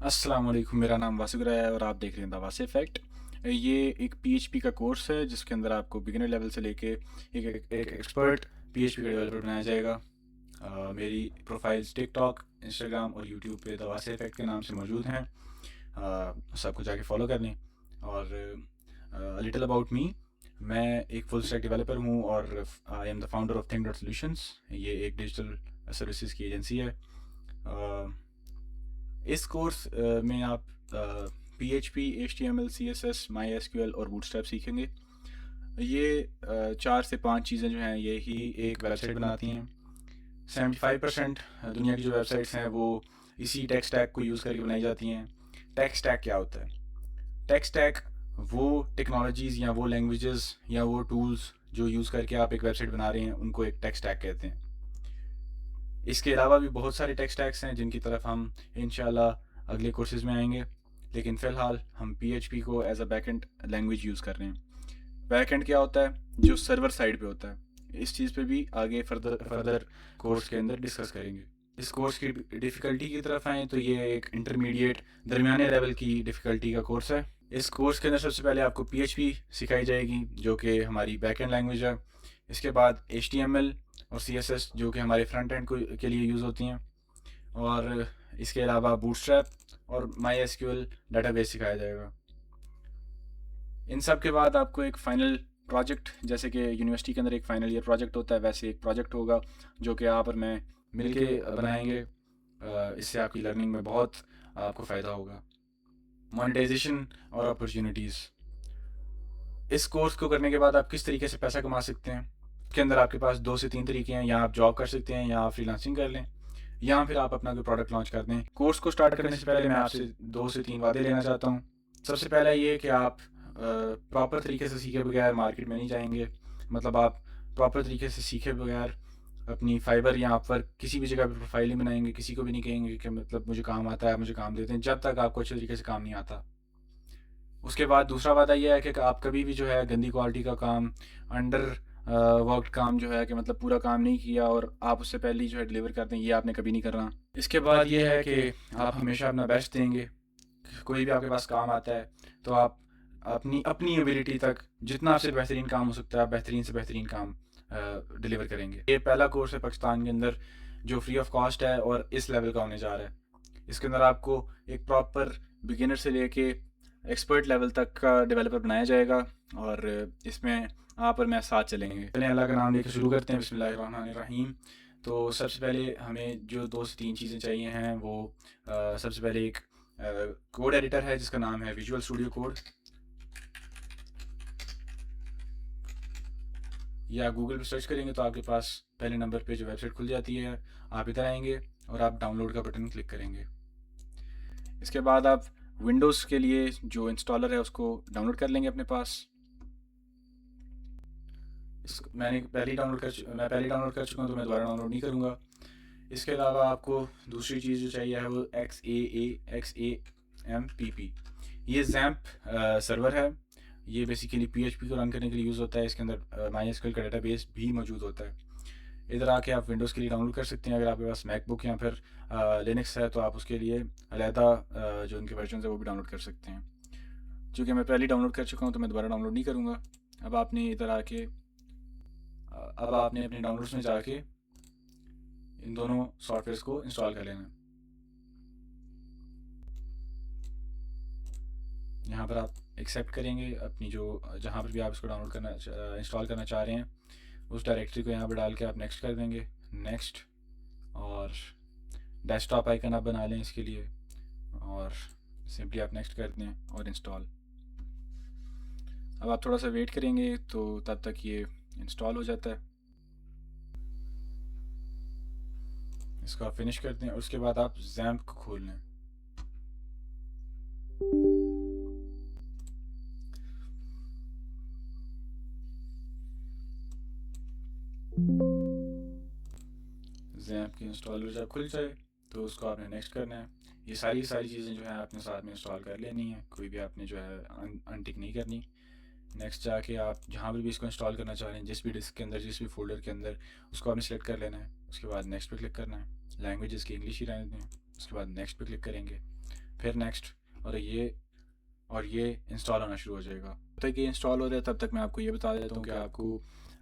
अस्सलाम वालेकुम, मेरा नाम वासिक है और आप देख रहे हैं द वासी इफ़ेक्ट। ये एक पीएचपी का कोर्स है जिसके अंदर आपको बिगिनर लेवल से लेके एक एक्सपर्ट पीएचपी का डेवलपर बनाया जाएगा। मेरी प्रोफाइल्स टिकटॉक, इंस्टाग्राम और यूट्यूब पे द वासी इफ़ेक्ट के नाम से मौजूद हैं। सबको जाके फॉलो कर लें। और लिटिल अबाउट मी, मैं एक फुल स्टैक डेवलपर हूँ और I am the founder of think dot solutions. ये एक डिजिटल सर्विसेज की एजेंसी है। अ, इस कोर्स में आप P H P, H T M L, C S S, my S Q L और बूटस्ट्रैप सीखेंगे। ये 4 से 5 चीज़ें जो हैं यही एक वेबसाइट बनाती हैं। 75% दुनिया की जो वेबसाइट्स हैं वो इसी टेक स्टैक को यूज़ करके बनाई जाती हैं। टेक स्टैक क्या होता है? टेक स्टैक वो टेक्नोलॉजीज़ या वो लैंग्वेजेस या वो टूल्स जो यूज़ करके आप एक वेबसाइट बना रहे हैं, उनको एक टेक स्टैक कहते हैं। इसके अलावा भी बहुत सारे टेक स्टैक्स हैं जिनकी तरफ हम इंशाल्लाह अगले कोर्सेज में आएंगे, लेकिन फ़िलहाल हम PHP को as a backend language use कर रहे हैं। बैकएंड क्या होता है? जो सर्वर साइड पे होता है। इस चीज़ पे भी आगे फर्दर कोर्स के अंदर डिस्कस करेंगे। इस कोर्स की डिफ़िकल्टी की तरफ आएँ तो ये एक इंटरमीडिएट दरमियाने लेवल की डिफ़िकल्टी का कोर्स है। इस कोर्स के अंदर सबसे पहले आपको PHP सिखाई जाएगी जो कि हमारी बैकएंड लैंग्वेज है। इसके बाद HTML और CSS जो कि हमारे फ्रंट एंड के लिए यूज़ होती हैं। और इसके अलावा बूटस्ट्रैप और MySQL डेटाबेस सिखाया जाएगा। इन सब के बाद आपको एक फ़ाइनल प्रोजेक्ट, जैसे कि यूनिवर्सिटी के अंदर एक फ़ाइनल ईयर प्रोजेक्ट होता है, वैसे एक प्रोजेक्ट होगा जो कि आप और मैं मिलके बनाएंगे। इससे आपकी लर्निंग में बहुत आपको फ़ायदा होगा। मोनेटाइजेशन और अपॉर्चुनिटीज़। इस कोर्स को करने के बाद आप किस तरीके से पैसा कमा सकते हैं? इसके अंदर आपके पास 2 से 3 तरीके हैं। या आप जॉब कर सकते हैं, या आप फ्रीलांसिंग कर लें, या फिर आप अपना कोई प्रोडक्ट लॉन्च कर दें। कोर्स को स्टार्ट करने से पहले मैं आपसे 2 से 3 वादे लेना चाहता हूँ। सबसे पहला ये कि आप प्रॉपर तरीके से सीखे बगैर मार्केट में नहीं जाएंगे। मतलब आप प्रॉपर तरीके से सीखे बगैर अपनी फाइबर या अपवर्क किसी भी जगह पर प्रोफाइल नहीं बनाएंगे। किसी को भी नहीं कहेंगे कि मतलब मुझे काम आता है, मुझे काम देते हैं, जब तक आपको अच्छे तरीके से काम नहीं आता। उसके बाद दूसरा वादा ये है कि आप कभी भी जो है गंदी क्वालिटी का काम, अंडर वर्कड काम जो है कि मतलब पूरा काम नहीं किया और आप उससे पहले ही जो है डिलीवर कर दें, ये आपने कभी नहीं करना। इसके बाद ये है कि आप हमेशा अपना बेस्ट देंगे। कोई भी आपके पास काम आता है तो आप अपनी अपनी एबिलिटी तक जितना आपसे बेहतरीन काम हो सकता है, आप बेहतरीन से बेहतरीन काम डिलीवर करेंगे। ये पहला कोर्स है पाकिस्तान के अंदर जो फ्री ऑफ कॉस्ट है और इस लेवल का होने जा रहा है। इसके अंदर आपको एक प्रॉपर बिगिनर से लेके एक्सपर्ट लेवल तक का डेवलपर बनाया जाएगा और इसमें आप और मैं साथ चलेंगे। चलें, अल्लाह का नाम लेकर शुरू करते हैं। बिस्मिल्लाहिर्रहमानिर्रहीम। तो सबसे पहले हमें जो 2 से 3 चीज़ें चाहिए हैं वो सबसे पहले एक कोड एडिटर है जिसका नाम है विजुअल स्टूडियो कोड। या गूगल पर सर्च करेंगे तो आपके पास पहले नंबर पे जो वेबसाइट खुल जाती है, आप इधर आएंगे और आप डाउनलोड का बटन क्लिक करेंगे। इसके बाद आप विंडोज़ के लिए जो इंस्टॉलर है उसको डाउनलोड कर लेंगे अपने पास। मैं पहले ही डाउनलोड कर चुका हूँ तो मैं दोबारा डाउनलोड नहीं करूँगा। इसके अलावा आपको दूसरी चीज़ जो चाहिए है वो XAMPP। ये XAMPP सर्वर है। ये बेसिकली PHP को रन करने के लिए यूज़ होता है। इसके अंदर MySQL का डेटाबेस भी मौजूद होता है। इधर आके आप विंडोज़ के लिए डाउनलोड कर सकते हैं। अगर आपके पास मैकबुक या फिर लिनक्स है तो आप उसके लिए अलहदा जो उनके वर्जन है वो भी डाउनलोड कर सकते हैं। चूँकि मैं पहले डाउनलोड कर चुका हूँ तो मैं दोबारा डाउनलोड नहीं करूँगा। अब आपने इधर आके अब आपने अपने डाउनलोड्स में जाके इन दोनों सॉफ्टवेयर्स को इंस्टॉल कर लेना। यहाँ पर आप एक्सेप्ट करेंगे अपनी जो जहाँ पर भी आप इसको डाउनलोड करना इंस्टॉल करना चाह रहे हैं उस डायरेक्टरी को यहाँ पर डाल के आप नेक्स्ट कर देंगे। नेक्स्ट, और डेस्कटॉप आइकन आप बना लें इसके लिए और सिंपली आप नेक्स्ट कर दें और इंस्टॉल। अब आप थोड़ा सा वेट करेंगे तो तब तक ये इंस्टॉल हो जाता है। इसको आप फिनिश कर दें और उसके बाद आप XAMPP को खोल लें। XAMPP की इंस्टॉलर जब खुल जाए तो उसको आपने नेक्स्ट करना है। ये सारी चीज़ें जो है आपने साथ में इंस्टॉल कर लेनी है, कोई भी आपने जो है अनटिक नहीं करनी। नेक्स्ट जाके आप जहाँ पर भी इसको इंस्टॉल करना चाह रहे हैं, जिस भी डिस्क के अंदर, जिस भी फोल्डर के अंदर, उसको आपने सेलेक्ट कर लेना है। उसके बाद नेक्स्ट पे क्लिक करना है। लैंग्वेज इसकी इंग्लिश ही रहने दें। उसके बाद नेक्स्ट पे क्लिक करेंगे। फिर नेक्स्ट, और ये इंस्टॉल होना शुरू हो जाएगा। जब तक ये इंस्टॉल हो रहा है तब तक मैं आपको ये बता देता हूँ कि आपको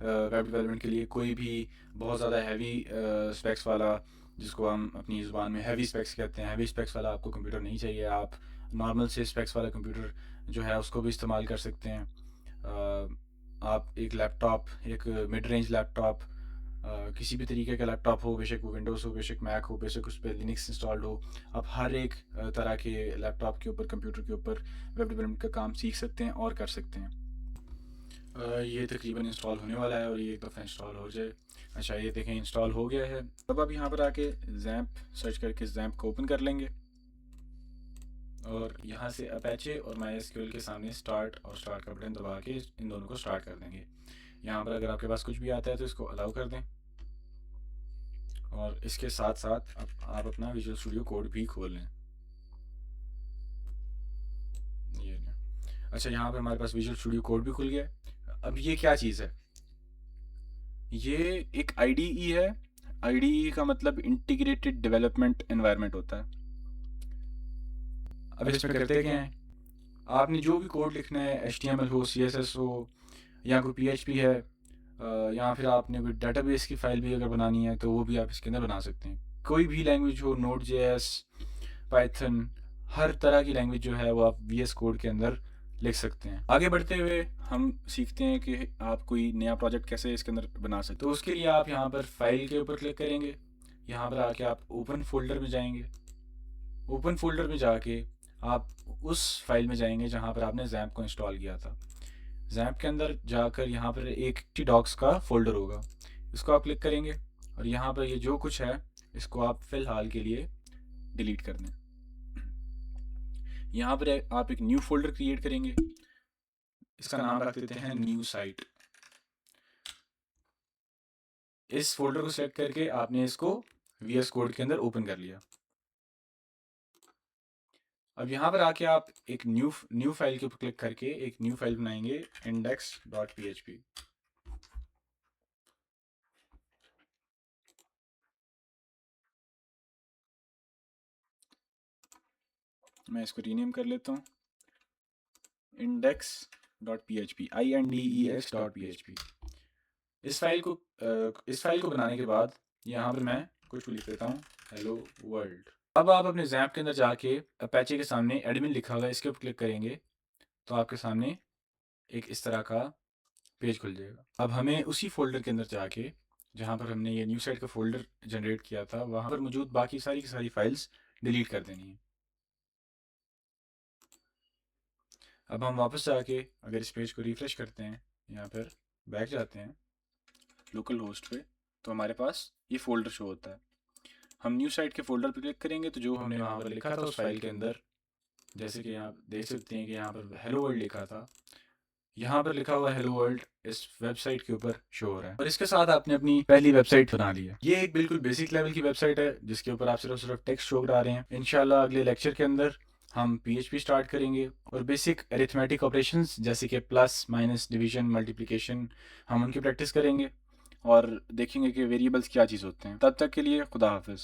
वेब डेवलपमेंट के लिए कोई भी बहुत ज़्यादा हैवी स्पेक्स वाला, जिसको हम अपनी ज़ुबान में हैवी स्पेक्स कहते हैं, हैवी स्पेक्स वाला आपको कंप्यूटर नहीं चाहिए। आप नॉर्मल से स्पेक्स वाला कंप्यूटर जो है उसको भी इस्तेमाल कर सकते हैं। आप एक लैपटॉप, एक मिड रेंज लैपटॉप, किसी भी तरीके का लैपटॉप हो, बेशक वो विंडोज़ हो, बेशक मैक हो, बेशक उस पर लिनक्स इंस्टॉल्ड हो, आप हर एक तरह के लैपटॉप के ऊपर, कंप्यूटर के ऊपर वेब डेवलपमेंट का काम सीख सकते हैं और कर सकते हैं। ये तकरीबन इंस्टॉल होने वाला है और ये एक दफ़ा इंस्टॉल हो जाए। अच्छा, ये देखें इंस्टॉल हो गया है। अब आप यहाँ पर आके जैम्प सर्च करके जैम्प को ओपन कर लेंगे और यहाँ से अपैचे और MySQL के सामने स्टार्ट और स्टार्ट का बटन दबा के इन दोनों को स्टार्ट कर देंगे। यहाँ पर अगर आपके पास कुछ भी आता है तो इसको अलाउ कर दें और इसके साथ साथ आप अपना विजुअल स्टूडियो कोड भी खोल लें। ये अच्छा, यहाँ पर हमारे पास विजुअल स्टूडियो कोड भी खुल गया। अब ये क्या चीज़ है? ये एक IDE है। IDE का मतलब इंटीग्रेटेड डेवलपमेंट एनवायरनमेंट होता है। अब इसमें करते क्या हैं, आपने जो भी कोड लिखना है, HTML हो, CSS हो, या कोई PHP है, या फिर आपने कोई डाटाबेस की फ़ाइल भी अगर बनानी है तो वो भी आप इसके अंदर बना सकते हैं। कोई भी लैंग्वेज हो, Node.js, पाइथन, हर तरह की लैंग्वेज जो है वो आप VS कोड के अंदर लिख सकते हैं। आगे बढ़ते हुए हम सीखते हैं कि आप कोई नया प्रोजेक्ट कैसे इसके अंदर बना सकते हैं। तो उसके लिए आप यहाँ पर फाइल के ऊपर क्लिक करेंगे, यहाँ पर आके आप ओपन फोल्डर में जाएंगे। ओपन फोल्डर में जाके आप उस फाइल में जाएंगे जहाँ पर आपने जैम्प को इंस्टॉल किया था। जैम्प के अंदर जाकर यहाँ पर एक डॉक्स का फोल्डर होगा, इसको आप क्लिक करेंगे और यहाँ पर ये जो कुछ है इसको आप फ़िलहाल के लिए डिलीट कर दें। यहाँ पर आप एक न्यू फोल्डर क्रिएट करेंगे, इसका नाम रख देते हैं न्यू साइट। इस फोल्डर को सेलेक्ट करके आपने इसको VS कोड के अंदर ओपन कर लिया। अब यहाँ पर आके आप एक न्यू फाइल के ऊपर क्लिक करके एक न्यू फाइल बनाएंगे, index.php। मैं इसको रीनेम कर लेता हूँ, index.php, index.php। इस फाइल को बनाने के बाद यहाँ पर मैं कुछ लिख देता हूँ, हेलो वर्ल्ड। अब आप अपने जैम्प के अंदर जाके अपैचे के सामने एडमिन लिखा हुआ है, इसके ऊपर क्लिक करेंगे तो आपके सामने एक इस तरह का पेज खुल जाएगा। अब हमें उसी फोल्डर के अंदर जाके जहाँ पर हमने ये न्यू साइट का फोल्डर जनरेट किया था, वहाँ पर मौजूद बाकी सारी की सारी फाइल्स डिलीट कर देनी है। अब हम वापस जाके अगर इस पेज को रिफ्रेश करते हैं, यहाँ पर बैक जाते हैं लोकल होस्ट पे, तो हमारे पास ये फोल्डर शो होता है। हम न्यू साइट के फोल्डर पर क्लिक करेंगे तो जो हमने वहाँ पर लिखा था उस फाइल के अंदर, जैसे कि यहाँ देख सकते हैं कि यहाँ पर हेलो वर्ल्ड लिखा था, यहाँ पर लिखा हुआ हेलो वर्ल्ड इस वेबसाइट के ऊपर शो हो रहा है और इसके साथ आपने अपनी पहली वेबसाइट बना ली है। ये एक बिल्कुल बेसिक लेवल की वेबसाइट है जिसके ऊपर आप सिर्फ टेक्स्ट शो करा रहे हैं। इंशाल्लाह अगले लेक्चर के अंदर हम PHP स्टार्ट करेंगे और बेसिक अरिथमेटिक ऑपरेशंस जैसे कि प्लस, माइनस, डिवीजन, मल्टीप्लिकेशन, हम उनकी प्रैक्टिस करेंगे और देखेंगे कि वेरिएबल्स क्या चीज़ होते हैं। तब तक के लिए खुदा हाफिज़।